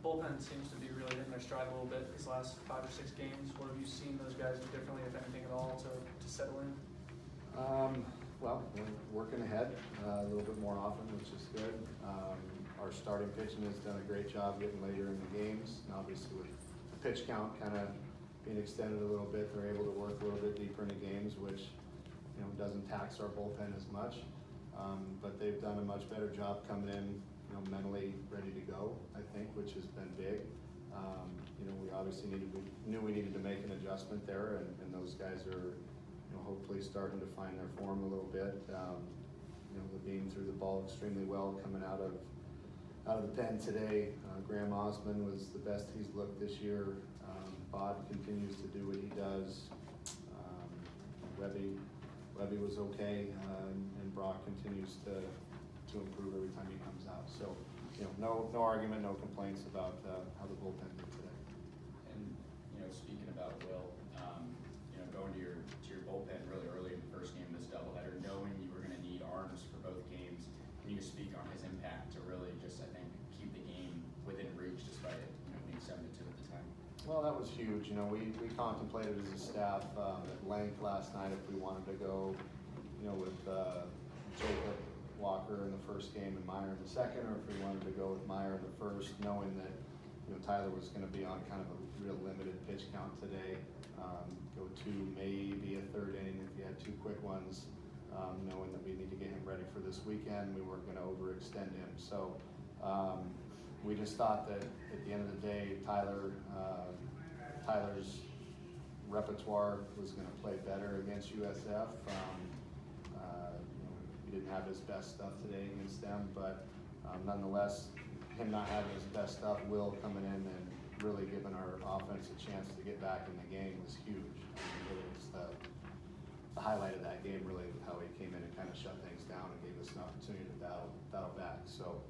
bullpen seems to be really hitting their stride a little bit these last 5 or 6 games. What have you seen those guys do differently, if anything at all, to settle in? Well, we're working ahead a little bit more often, which is good. Our starting pitching has done a great job getting later in the games. And obviously, with the pitch count kind of being extended a little bit, they're able to work a little bit deeper into games, which doesn't tax our bullpen as much. But they've done a much better job coming in, mentally ready to go, I think, which has been big. We obviously knew we needed to make an adjustment there, and those guys are, hopefully starting to find their form a little bit. Levine threw the ball extremely well coming out of the pen today. Graham Osmond was the best he's looked this year. Bod continues to do what he does. Webby was okay, and Brock continues to improve every time he comes out. So, no argument, no complaints about how the bullpen did today. And speaking about Will, going to your bullpen really early in the first game of this doubleheader, knowing you were going to need arms for both games, can you speak on his impact to really just, I think, keep the game within reach despite it being 7-2 at the time? Well, that was huge. We contemplated as a staff at length last night if we wanted to go, with Jacob Walker in the first game and Meyer in the second, or if we wanted to go with Meyer in the first, knowing that Tyler was going to be on kind of a real limited pitch count today. Go to maybe a third inning if you had 2 quick ones, knowing that we need to get him ready for this weekend. We weren't going to overextend him. So we just thought that at the end of the day, Tyler's repertoire was going to play better against USF. He didn't have his best stuff today against them, but nonetheless, him not having his best stuff, Will coming in and really giving our offense a chance to get back in the game was huge. Really was the highlight of that game, really, with how he came in and kind of shut things down and gave us an opportunity to battle back. So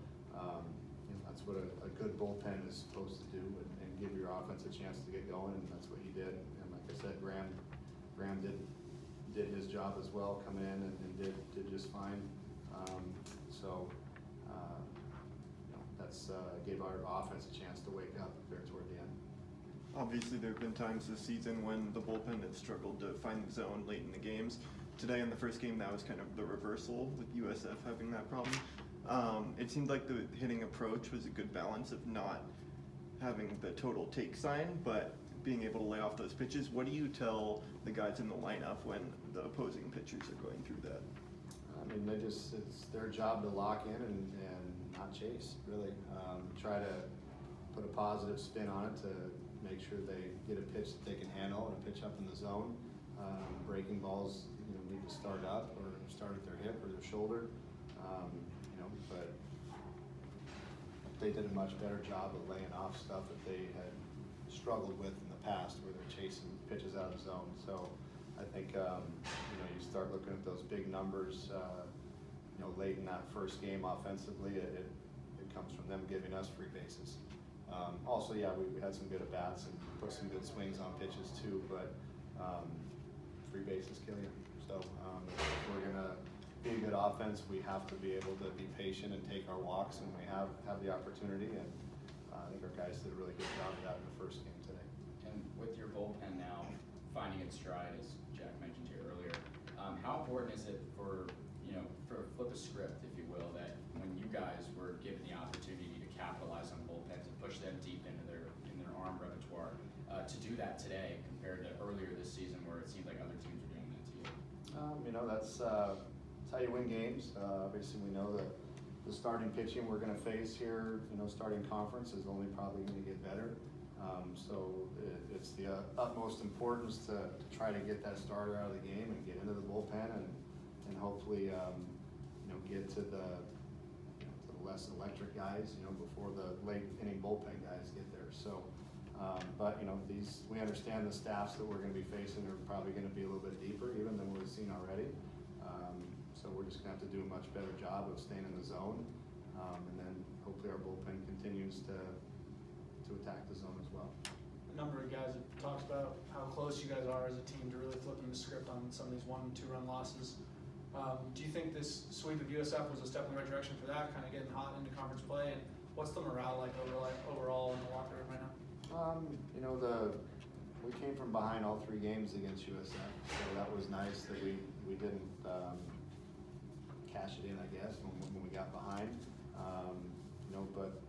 that's what a good bullpen is supposed to do, and give your offense a chance to get going, and that's what he did. And like I said, Graham did his job as well, coming in and did just fine. That's gave our offense a chance to wake up there toward the end. Obviously, there have been times this season when the bullpen has struggled to find the zone late in the games. Today in the first game, that was kind of the reversal with USF having that problem. It seemed like the hitting approach was a good balance of not having the total take sign, but being able to lay off those pitches. What do you tell the guys in the lineup when the opposing pitchers are going through that? I mean, it's their job to lock in and not chase, really. Try to put a positive spin on it to make sure they get a pitch that they can handle and a pitch up in the zone. Breaking balls, need to start up or start at their hip or their shoulder. But they did a much better job of laying off stuff that they had struggled with in the past, where they're chasing pitches out of the zone. So I think you start looking at those big numbers. Late in that first game offensively, it comes from them giving us free bases. Also, we had some good at-bats and put some good swings on pitches too, but free bases kill you. So if we're going to be a good offense, we have to be able to be patient and take our walks, and we have the opportunity, and I think our guys did a really good job of that in the first game today. And with your bullpen now finding its stride, as Jack mentioned here earlier, how important is it for flip a script, if you will, that when you guys were given the opportunity to capitalize on bullpens and push them deep into their arm repertoire, to do that today compared to earlier this season where it seemed like other teams were doing that to you? That's how you win games. Obviously, we know that the starting pitching we're going to face here, starting conference is only probably going to get better. So it's the utmost importance to try to get that starter out of the game and get into the bullpen and hopefully get to the less electric guys before the late inning bullpen guys get there. So but we understand the staffs that we're going to be facing are probably going to be a little bit deeper even than we've seen already. So we're just going to have to do a much better job of staying in the zone, and then hopefully our bullpen continues to attack the zone as well. A number of guys have talked about how close you guys are as a team to really flipping the script on some of these 1- and 2-run losses. Do you think this sweep of USF was a step in the right direction for that, kind of getting hot into conference play? And What's the morale like overall in the locker room right now? You know, we came from behind all 3 games against USF, so that was nice that we didn't cash it in, I guess, when we got behind. You know, but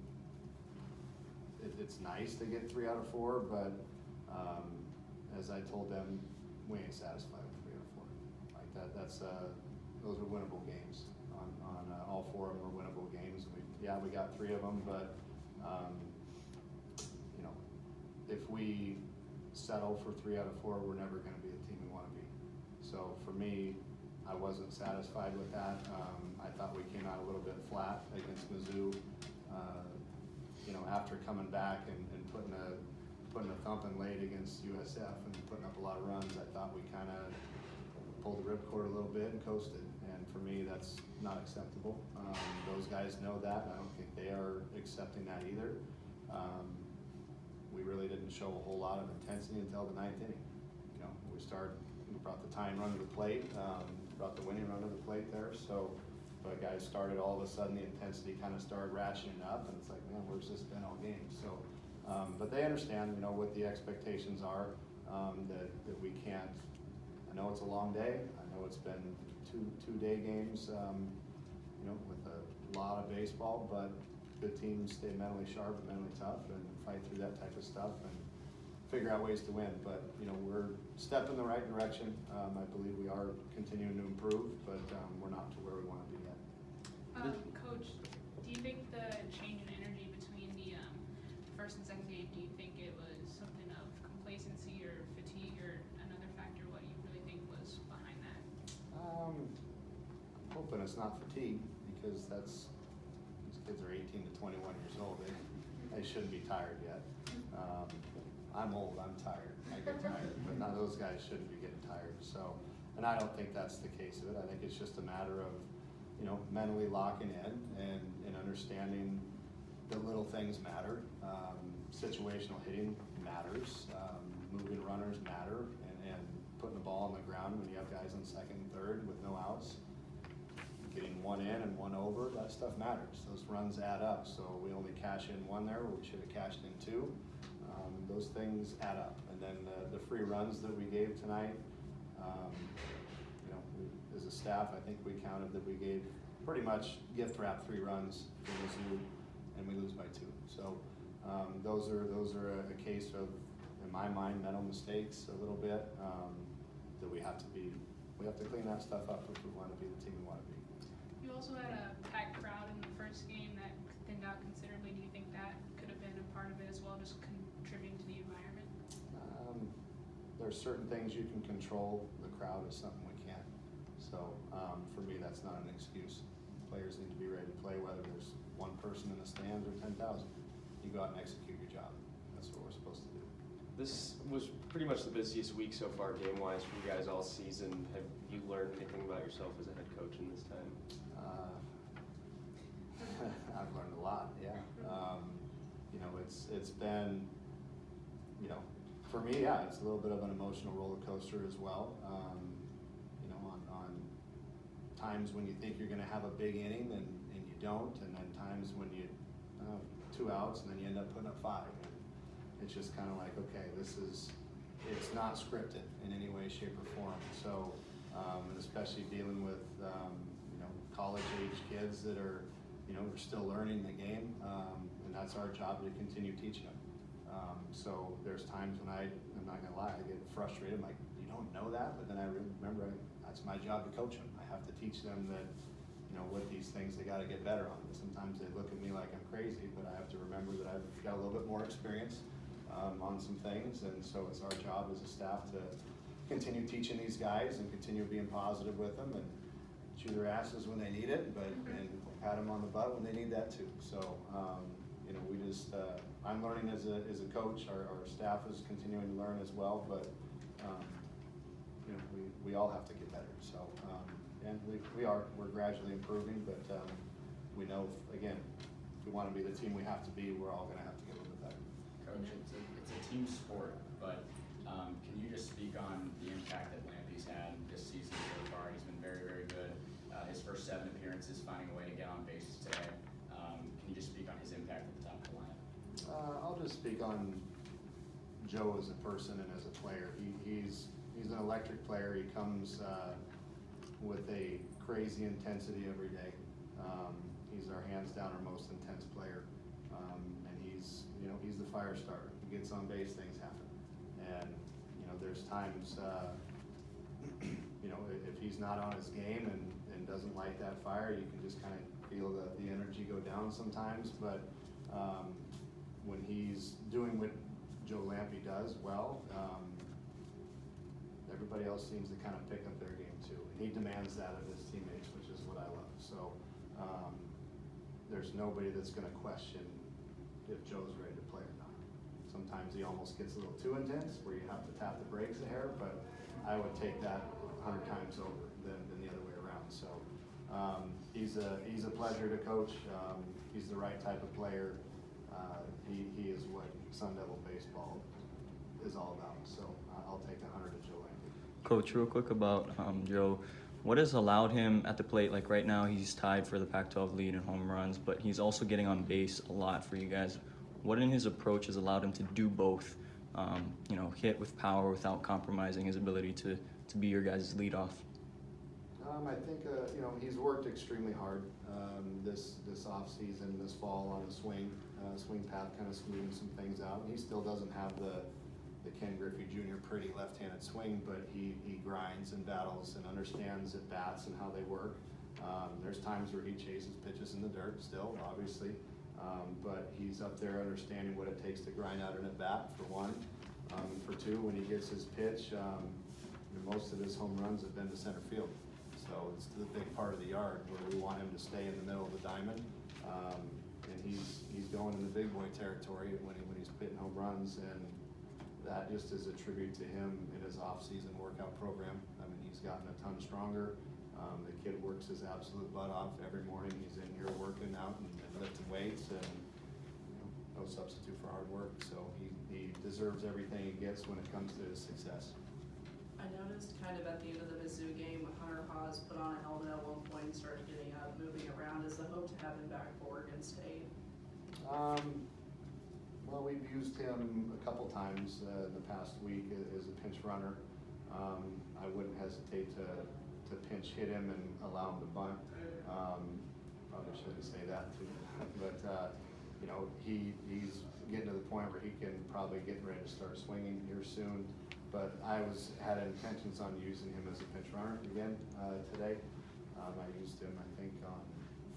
it's nice to get 3 out of 4, but as I told them, we ain't satisfied with 3 out of 4. Like those are winnable games. On all 4 of them are winnable games. We got 3 of them, but you know, if we settle for 3 out of 4, we're never going to be the team we want to be. So for me, I wasn't satisfied with that. I thought we came out a little bit flat against Mizzou. You know, after coming back and putting a thumping late against USF and putting up a lot of runs, I thought we kind of pulled the ripcord a little bit and coasted. And for me, that's not acceptable. Those guys know that. I don't think they are accepting that either. We really didn't show a whole lot of intensity until the 9th inning. You know, we brought the tying run to the plate, brought the winning run to the plate there. So, but guys started all of a sudden, the intensity kind of started ratcheting up, and it's like, man, where's this been all game? So, but they understand, you know, what the expectations are. That we can't. I know it's a long day. I know it's been two-day games. You know, with a lot of baseball, but good teams stay mentally sharp and mentally tough and fight through that type of stuff and figure out ways to win. But, you know, we're stepping in the right direction. I believe we are continuing to improve, but we're not to where we want to be yet. Coach, do you think the change in energy between the first and second game, do you think it was something of complacency or fatigue or another factor? What you really think was behind that? I'm hoping it's not fatigue, because these kids are 18 to 21 years old. They shouldn't be tired yet. I'm old, I'm tired, I get tired, but none of those guys shouldn't be getting tired. So, and I don't think that's the case of it. I think it's just a matter of, you know, mentally locking in and understanding that little things matter. Situational hitting matters. Moving runners matter, and putting the ball on the ground when you have guys on second and third with no outs. Getting 1 in and 1 over, that stuff matters. Those runs add up. So we only cash in 1 there, where we should have cashed in 2. Those things add up. And then the free runs that we gave tonight, you know, as a staff, I think we counted that we gave pretty much gift wrap 3 runs for Mizzou, and we lose by 2. So those are a case of, in my mind, mental mistakes a little bit, that we have to clean that stuff up if we want to be the team we want to be. You also had a packed crowd in the first game that thinned out considerably. Do you think that could have been a part of it as well, just contributing to the environment? There's certain things you can control. The crowd is something we can't. So for me, that's not an excuse. Players need to be ready to play, whether there's 1 person in the stands or 10,000. You go out and execute your job. That's what we're supposed to do. This was pretty much the busiest week so far game-wise for you guys all season. Have you learned anything about yourself as a head coach in this time? I've learned a lot, yeah. You know, it's been, you know, for me, yeah, it's a little bit of an emotional roller coaster as well. You know, on times when you think you're going to have a big inning and you don't, and then times when you 2 outs and then you end up putting up 5. And it's just kind of like, okay, it's not scripted in any way, shape, or form. So, and especially dealing with, you know, college-age kids that are, you know, we're still learning the game, and that's our job to continue teaching them. So there's times when I'm not gonna lie, I get frustrated. I'm like, you don't know that, but then I remember that's my job to coach them. I have to teach them that, you know, what these things they got to get better on. Sometimes they look at me like I'm crazy, but I have to remember that I've got a little bit more experience on some things, and so it's our job as a staff to continue teaching these guys and continue being positive with them and chew their asses when they need it, but and pat them on the butt when they need that too. So you know, we just I'm learning as a coach. Our staff is continuing to learn as well, but you know, we all have to get better. So and we're gradually improving, but we know, again, if we want to be the team we have to be, we're all going to have to get a little bit better. Coach, it's a team sport, but can you just speak on the impact that Lampy's had this season so far? He's been very, very good. His first 7 appearances, finding a way to get on base today. Can you just speak on his impact at the top of the lineup? I'll just speak on Joe as a person and as a player. He's an electric player. He comes with a crazy intensity every day. He's our hands down our most intense player, and he's the fire starter. He gets on base, things happen, and there's times if he's not on his game and doesn't light that fire, you can just kind of feel the energy go down sometimes. But when he's doing what Joe Lampy does well, everybody else seems to kind of pick up their game too. And he demands that of his teammates, which is what I love. So there's nobody that's going to question if Joe's ready to play or not. Sometimes he almost gets a little too intense where you have to tap the brakes a hair, but I would take that 100 times over than the other way around. So he's a pleasure to coach. He's the right type of player. He is what Sun Devil baseball is all about. So I'll take 100 to Joe Lampy. Coach, real quick about Joe. What has allowed him at the plate? Like right now, he's tied for the Pac-12 lead in home runs, but he's also getting on base a lot for you guys. What in his approach has allowed him to do both? Hit with power without compromising his ability to be your guys' leadoff. I think he's worked extremely hard this off season, this fall on the swing path, kind of smoothing some things out. He still doesn't have the Ken Griffey Jr. pretty left-handed swing, but he grinds and battles and understands at bats and how they work. There's times where he chases pitches in the dirt still, obviously, but he's up there understanding what it takes to grind out an at bat, for one. For two, when he gets his pitch, most of his home runs have been to center field. So it's the big part of the yard where we want him to stay in the middle of the diamond. And he's going in the big boy territory when he's hitting home runs, and that just is a tribute to him in his off-season workout program. I mean, he's gotten a ton stronger. The kid works his absolute butt off every morning. He's in here working out and lifting weights, and no substitute for hard work. So he deserves everything he gets when it comes to his success. I noticed kind of at the end of the Mizzou game, Hunter Haas put on a helmet at one point and started getting up, moving around. Is the hope to have him back for Oregon State? Well, we've used him a couple times in the past week as a pinch runner. I wouldn't hesitate to pinch hit him and allow him to bunt. Probably shouldn't say that too, but he's getting to the point where he can probably get ready to start swinging here soon. But I had intentions on using him as a pinch runner again today. I used him, I think, on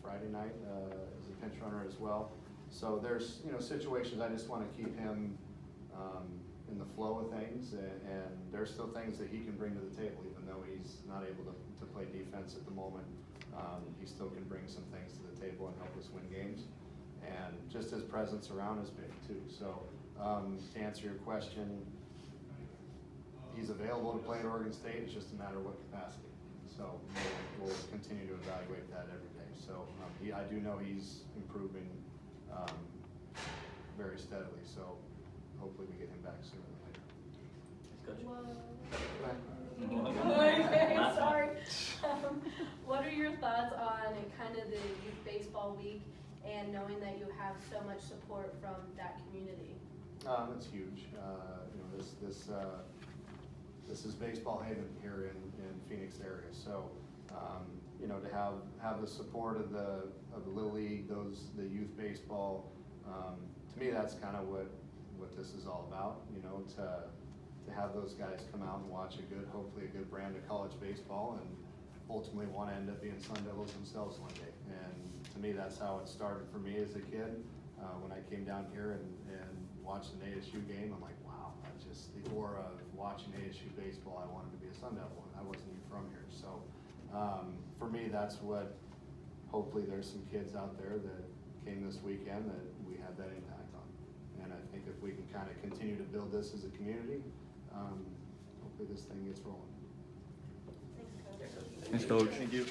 Friday night as a pinch runner as well. So there's situations I just want to keep him in the flow of things, and there's still things that he can bring to the table, even though he's not able to play defense at the moment. He still can bring some things to the table and help us win games. And just his presence around is big too. So to answer your question, he's available to play at Oregon State. It's just a matter of what capacity. So we'll continue to evaluate that every day. So I do know he's improving very steadily. So hopefully we get him back sooner than later. Okay, sorry. What are your thoughts on kind of the youth baseball week and knowing that you have so much support from that community? It's huge. This is baseball haven here in Phoenix area. So to have the support of the Little League, the youth baseball, to me that's kind of what this is all about. To have those guys come out and watch hopefully a good brand of college baseball, and ultimately want to end up being Sun Devils themselves one day. And to me, that's how it started for me as a kid. When I came down here and watched an ASU game, I'm like, wow, that's just the aura of watching ASU baseball. I wanted to be a Sun Devil, and I wasn't even from here. So for me, that's what, hopefully there's some kids out there that came this weekend that we had that impact on. And I think if we can kind of continue to build this as a community, hopefully this thing gets rolling. Thanks, Coach. Thanks, Coach. Thank you.